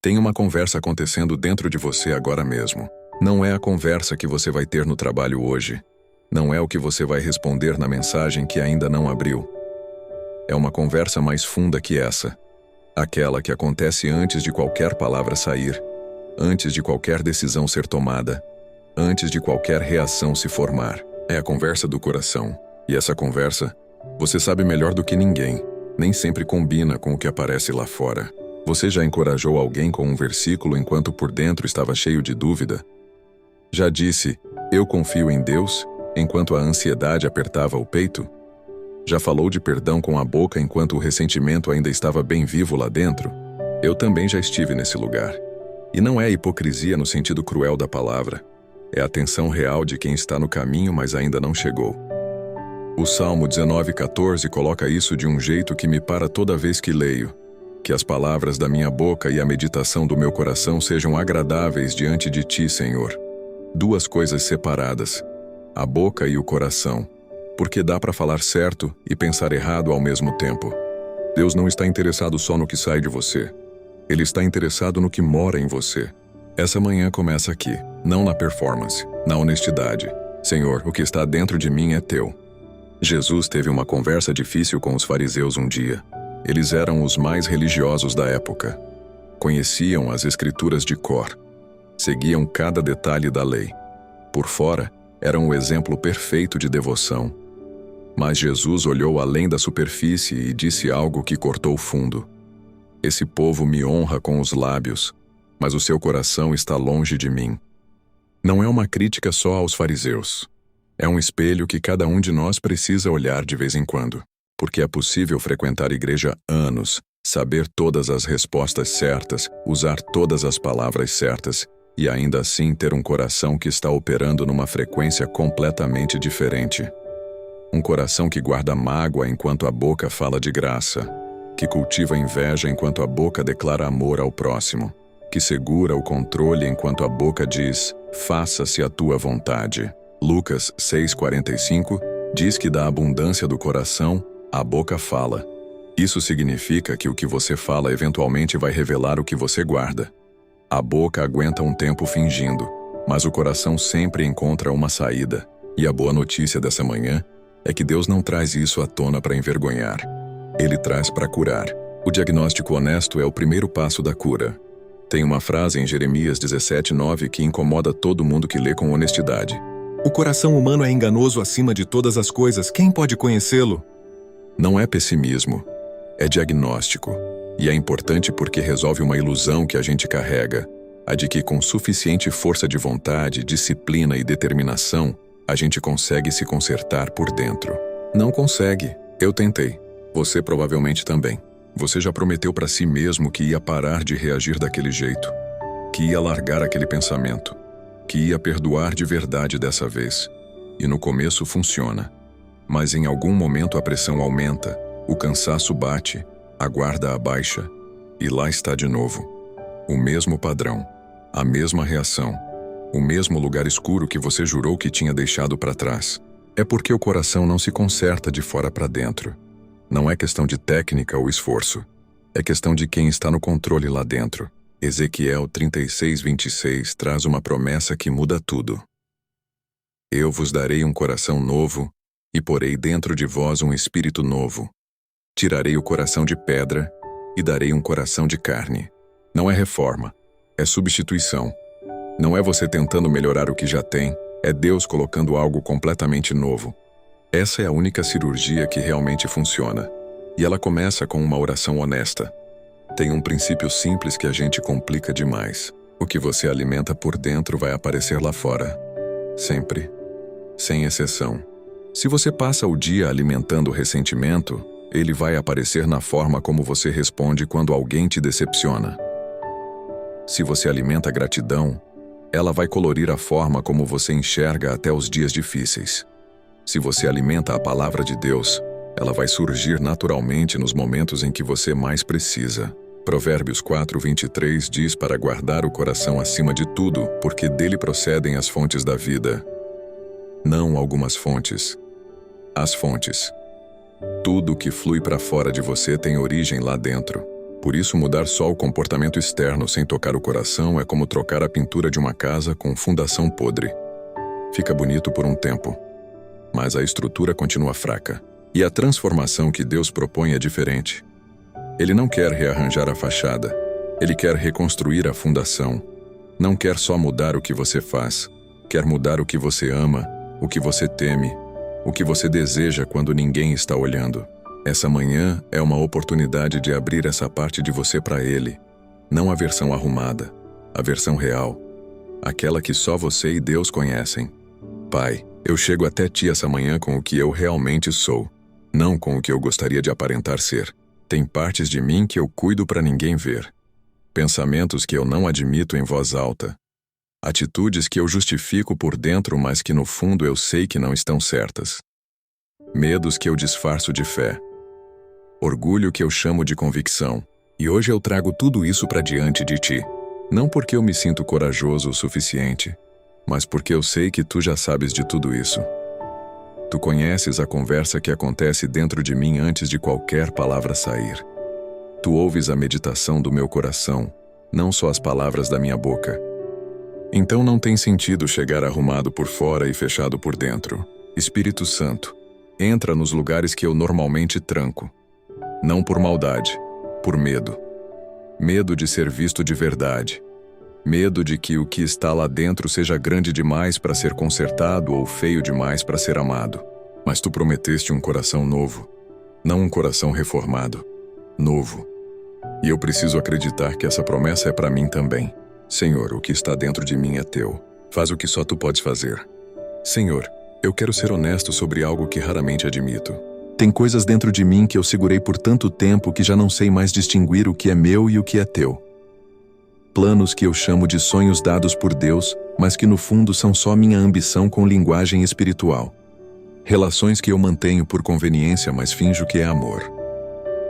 Tem uma conversa acontecendo dentro de você agora mesmo. Não é a conversa que você vai ter no trabalho hoje. Não é o que você vai responder na mensagem que ainda não abriu. É uma conversa mais funda que essa. Aquela que acontece antes de qualquer palavra sair, antes de qualquer decisão ser tomada, antes de qualquer reação se formar. É a conversa do coração. E essa conversa, você sabe melhor do que ninguém, nem sempre combina com o que aparece lá fora. Você já encorajou alguém com um versículo enquanto por dentro estava cheio de dúvida? Já disse, eu confio em Deus, enquanto a ansiedade apertava o peito? Já falou de perdão com a boca enquanto o ressentimento ainda estava bem vivo lá dentro? Eu também já estive nesse lugar. E não é hipocrisia no sentido cruel da palavra. É a tensão real de quem está no caminho, mas ainda não chegou. O Salmo 19:14 coloca isso de um jeito que me para toda vez que leio. Que as palavras da minha boca e a meditação do meu coração sejam agradáveis diante de ti, Senhor. Duas coisas separadas, a boca e o coração, porque dá para falar certo e pensar errado ao mesmo tempo. Deus não está interessado só no que sai de você. Ele está interessado no que mora em você. Essa manhã começa aqui, não na performance, na honestidade. Senhor, o que está dentro de mim é teu. Jesus teve uma conversa difícil com os fariseus um dia. Eles eram os mais religiosos da época. Conheciam as escrituras de cor. Seguiam cada detalhe da lei. Por fora, eram o exemplo perfeito de devoção. Mas Jesus olhou além da superfície e disse algo que cortou fundo. Esse povo me honra com os lábios, mas o seu coração está longe de mim. Não é uma crítica só aos fariseus. É um espelho que cada um de nós precisa olhar de vez em quando. Porque é possível frequentar igreja anos, saber todas as respostas certas, usar todas as palavras certas, e ainda assim ter um coração que está operando numa frequência completamente diferente. Um coração que guarda mágoa enquanto a boca fala de graça, que cultiva inveja enquanto a boca declara amor ao próximo, que segura o controle enquanto a boca diz, faça-se a tua vontade. Lucas 6:45 diz que da abundância do coração, a boca fala. Isso significa que o que você fala eventualmente vai revelar o que você guarda. A boca aguenta um tempo fingindo, mas o coração sempre encontra uma saída. E a boa notícia dessa manhã é que Deus não traz isso à tona para envergonhar. Ele traz para curar. O diagnóstico honesto é o primeiro passo da cura. Tem uma frase em Jeremias 17:9 que incomoda todo mundo que lê com honestidade. O coração humano é enganoso acima de todas as coisas. Quem pode conhecê-lo? Não é pessimismo, é diagnóstico. E é importante porque resolve uma ilusão que a gente carrega, a de que com suficiente força de vontade, disciplina e determinação, a gente consegue se consertar por dentro. Não consegue. Eu tentei. Você provavelmente também. Você já prometeu para si mesmo que ia parar de reagir daquele jeito, que ia largar aquele pensamento, que ia perdoar de verdade dessa vez. E no começo funciona. Mas em algum momento a pressão aumenta, o cansaço bate, a guarda abaixa, e lá está de novo. O mesmo padrão, a mesma reação, o mesmo lugar escuro que você jurou que tinha deixado para trás. É porque o coração não se conserta de fora para dentro. Não é questão de técnica ou esforço. É questão de quem está no controle lá dentro. Ezequiel 36:26 traz uma promessa que muda tudo. Eu vos darei um coração novo, e porei dentro de vós um espírito novo. Tirarei o coração de pedra e darei um coração de carne. Não é reforma, é substituição. Não é você tentando melhorar o que já tem, é Deus colocando algo completamente novo. Essa é a única cirurgia que realmente funciona. E ela começa com uma oração honesta. Tem um princípio simples que a gente complica demais. O que você alimenta por dentro vai aparecer lá fora. Sempre. Sem exceção. Se você passa o dia alimentando o ressentimento, ele vai aparecer na forma como você responde quando alguém te decepciona. Se você alimenta a gratidão, ela vai colorir a forma como você enxerga até os dias difíceis. Se você alimenta a palavra de Deus, ela vai surgir naturalmente nos momentos em que você mais precisa. Provérbios 4:23 diz para guardar o coração acima de tudo, porque dele procedem as fontes da vida. Não algumas fontes. As fontes. Tudo que flui para fora de você tem origem lá dentro. Por isso, mudar só o comportamento externo sem tocar o coração é como trocar a pintura de uma casa com fundação podre. Fica bonito por um tempo, mas a estrutura continua fraca. E a transformação que Deus propõe é diferente. Ele não quer rearranjar a fachada, ele quer reconstruir a fundação. Não quer só mudar o que você faz, quer mudar o que você ama, o que você teme, o que você deseja quando ninguém está olhando. Essa manhã é uma oportunidade de abrir essa parte de você para Ele. Não a versão arrumada, a versão real. Aquela que só você e Deus conhecem. Pai, eu chego até Ti essa manhã com o que eu realmente sou, não com o que eu gostaria de aparentar ser. Tem partes de mim que eu cuido para ninguém ver. Pensamentos que eu não admito em voz alta. Atitudes que eu justifico por dentro, mas que no fundo eu sei que não estão certas. Medos que eu disfarço de fé. Orgulho que eu chamo de convicção. E hoje eu trago tudo isso para diante de Ti. Não porque eu me sinto corajoso o suficiente, mas porque eu sei que Tu já sabes de tudo isso. Tu conheces a conversa que acontece dentro de mim antes de qualquer palavra sair. Tu ouves a meditação do meu coração, não só as palavras da minha boca. Então não tem sentido chegar arrumado por fora e fechado por dentro. Espírito Santo, entra nos lugares que eu normalmente tranco. Não por maldade, por medo. Medo de ser visto de verdade. Medo de que o que está lá dentro seja grande demais para ser consertado ou feio demais para ser amado. Mas Tu prometeste um coração novo, não um coração reformado. Novo. E eu preciso acreditar que essa promessa é para mim também. Senhor, o que está dentro de mim é Teu. Faz o que só Tu podes fazer. Senhor, eu quero ser honesto sobre algo que raramente admito. Tem coisas dentro de mim que eu segurei por tanto tempo que já não sei mais distinguir o que é meu e o que é Teu. Planos que eu chamo de sonhos dados por Deus, mas que no fundo são só minha ambição com linguagem espiritual. Relações que eu mantenho por conveniência, mas finjo que é amor.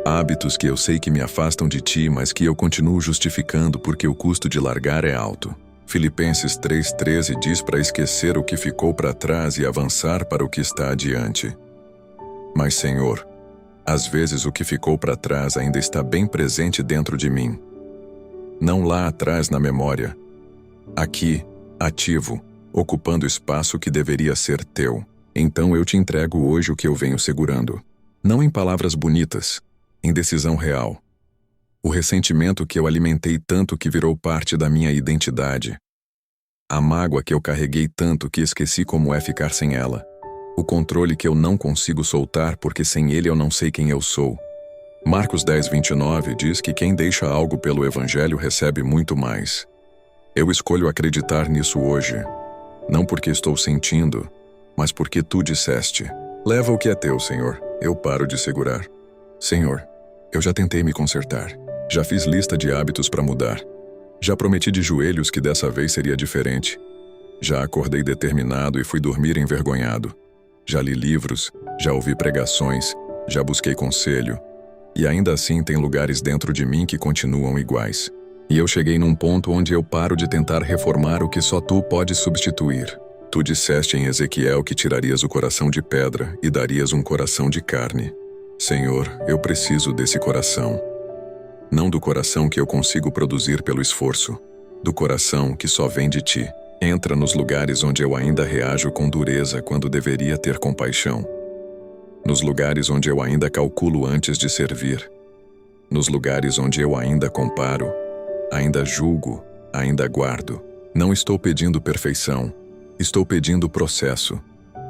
Hábitos que eu sei que me afastam de Ti, mas que eu continuo justificando porque o custo de largar é alto. Filipenses 3,13 diz para esquecer o que ficou para trás e avançar para o que está adiante. Mas, Senhor, às vezes o que ficou para trás ainda está bem presente dentro de mim. Não lá atrás na memória. Aqui, ativo, ocupando espaço que deveria ser Teu. Então eu Te entrego hoje o que eu venho segurando. Não em palavras bonitas, em decisão real. O ressentimento que eu alimentei tanto que virou parte da minha identidade. A mágoa que eu carreguei tanto que esqueci como é ficar sem ela. O controle que eu não consigo soltar porque sem ele eu não sei quem eu sou. Marcos 10:29 diz que quem deixa algo pelo Evangelho recebe muito mais. Eu escolho acreditar nisso hoje, não porque estou sentindo, mas porque Tu disseste. Leva o que é Teu, Senhor, eu paro de segurar. Senhor, eu já tentei me consertar, já fiz lista de hábitos para mudar, já prometi de joelhos que dessa vez seria diferente, já acordei determinado e fui dormir envergonhado, já li livros, já ouvi pregações, já busquei conselho, e ainda assim tem lugares dentro de mim que continuam iguais. E eu cheguei num ponto onde eu paro de tentar reformar o que só Tu podes substituir. Tu disseste em Ezequiel que tirarias o coração de pedra e darias um coração de carne. Senhor, eu preciso desse coração. Não do coração que eu consigo produzir pelo esforço, do coração que só vem de Ti. Entra nos lugares onde eu ainda reajo com dureza quando deveria ter compaixão. Nos lugares onde eu ainda calculo antes de servir. Nos lugares onde eu ainda comparo, ainda julgo, ainda guardo. Não estou pedindo perfeição, estou pedindo processo.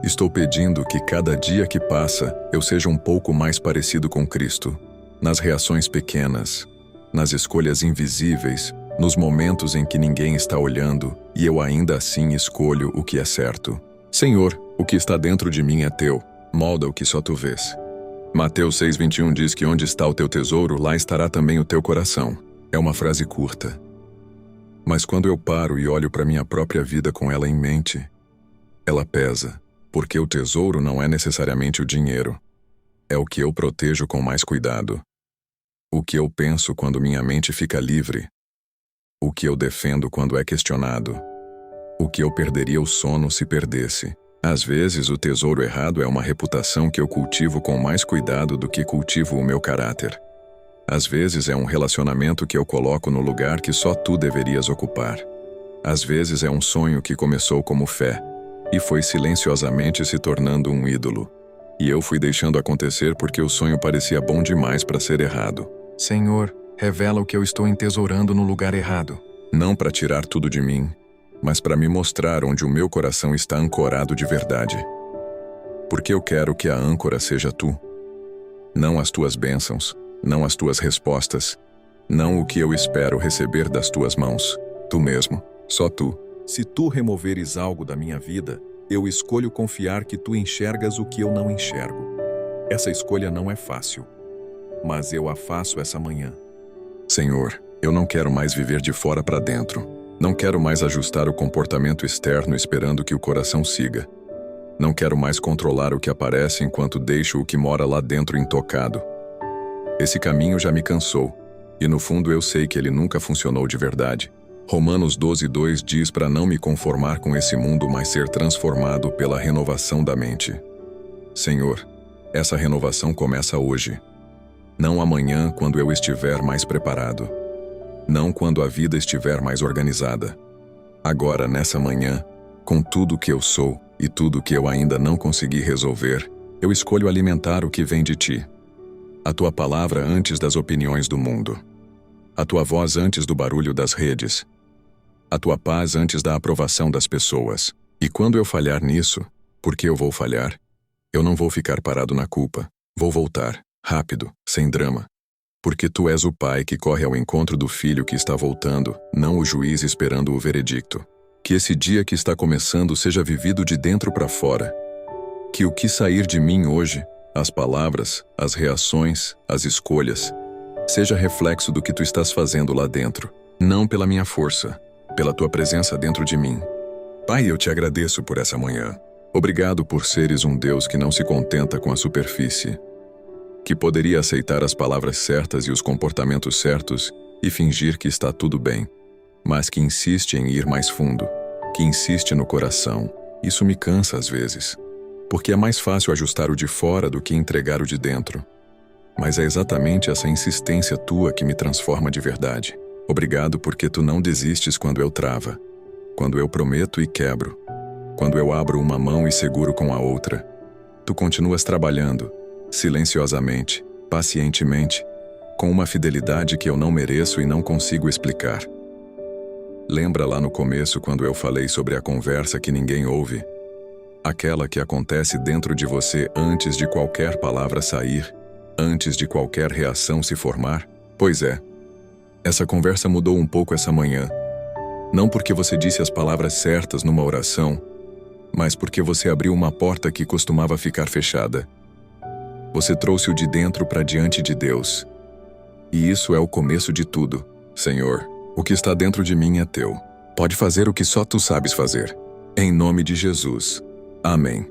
Estou pedindo que cada dia que passa eu seja um pouco mais parecido com Cristo. Nas reações pequenas, nas escolhas invisíveis, nos momentos em que ninguém está olhando e eu ainda assim escolho o que é certo. Senhor, o que está dentro de mim é Teu. Molda o que só Tu vês. Mateus 6:21 diz que onde está o teu tesouro, lá estará também o teu coração. É uma frase curta. Mas quando eu paro e olho para minha própria vida com ela em mente, ela pesa, porque o tesouro não é necessariamente o dinheiro. É o que eu protejo com mais cuidado. O que eu penso quando minha mente fica livre. O que eu defendo quando é questionado. O que eu perderia o sono se perdesse. Às vezes, o tesouro errado é uma reputação que eu cultivo com mais cuidado do que cultivo o meu caráter. Às vezes é um relacionamento que eu coloco no lugar que só tu deverias ocupar. Às vezes é um sonho que começou como fé e foi silenciosamente se tornando um ídolo. E eu fui deixando acontecer porque o sonho parecia bom demais para ser errado. Senhor, revela o que eu estou entesourando no lugar errado. Não para tirar tudo de mim, mas para me mostrar onde o meu coração está ancorado de verdade. Porque eu quero que a âncora seja tu. Não as tuas bênçãos, não as tuas respostas, não o que eu espero receber das tuas mãos. Tu mesmo, só tu. Se tu removeres algo da minha vida, eu escolho confiar que tu enxergas o que eu não enxergo. Essa escolha não é fácil, mas eu a faço essa manhã. Senhor, eu não quero mais viver de fora para dentro. Não quero mais ajustar o comportamento externo esperando que o coração siga. Não quero mais controlar o que aparece enquanto deixo o que mora lá dentro intocado. Esse caminho já me cansou, e no fundo eu sei que ele nunca funcionou de verdade. Romanos 12:2 diz para não me conformar com esse mundo, mas ser transformado pela renovação da mente. Senhor, essa renovação começa hoje. Não amanhã, quando eu estiver mais preparado. Não quando a vida estiver mais organizada. Agora, nessa manhã, com tudo que eu sou e tudo que eu ainda não consegui resolver, eu escolho alimentar o que vem de ti. A tua palavra antes das opiniões do mundo. A tua voz antes do barulho das redes. A tua paz antes da aprovação das pessoas. E quando eu falhar nisso, porque eu vou falhar, eu não vou ficar parado na culpa. Vou voltar, rápido, sem drama. Porque tu és o pai que corre ao encontro do filho que está voltando, não o juiz esperando o veredicto. Que esse dia que está começando seja vivido de dentro para fora. Que o que sair de mim hoje, as palavras, as reações, as escolhas, seja reflexo do que tu estás fazendo lá dentro. Não pela minha força, pela tua presença dentro de mim. Pai, eu te agradeço por essa manhã. Obrigado por seres um Deus que não se contenta com a superfície. Que poderia aceitar as palavras certas e os comportamentos certos e fingir que está tudo bem, mas que insiste em ir mais fundo, que insiste no coração. Isso me cansa às vezes, porque é mais fácil ajustar o de fora do que entregar o de dentro. Mas é exatamente essa insistência tua que me transforma de verdade. Obrigado porque tu não desistes quando eu trava, quando eu prometo e quebro, quando eu abro uma mão e seguro com a outra. Tu continuas trabalhando, silenciosamente, pacientemente, com uma fidelidade que eu não mereço e não consigo explicar. Lembra lá no começo quando eu falei sobre a conversa que ninguém ouve? Aquela que acontece dentro de você antes de qualquer palavra sair, antes de qualquer reação se formar? Pois é. Essa conversa mudou um pouco essa manhã. Não porque você disse as palavras certas numa oração, mas porque você abriu uma porta que costumava ficar fechada. Você trouxe o de dentro para diante de Deus. E isso é o começo de tudo. Senhor, o que está dentro de mim é teu. Pode fazer o que só tu sabes fazer. Em nome de Jesus. Amém.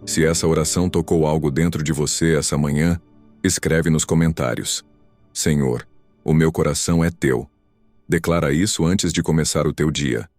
Se essa oração tocou algo dentro de você essa manhã, escreve nos comentários. Senhor, o meu coração é teu. Declara isso antes de começar o teu dia.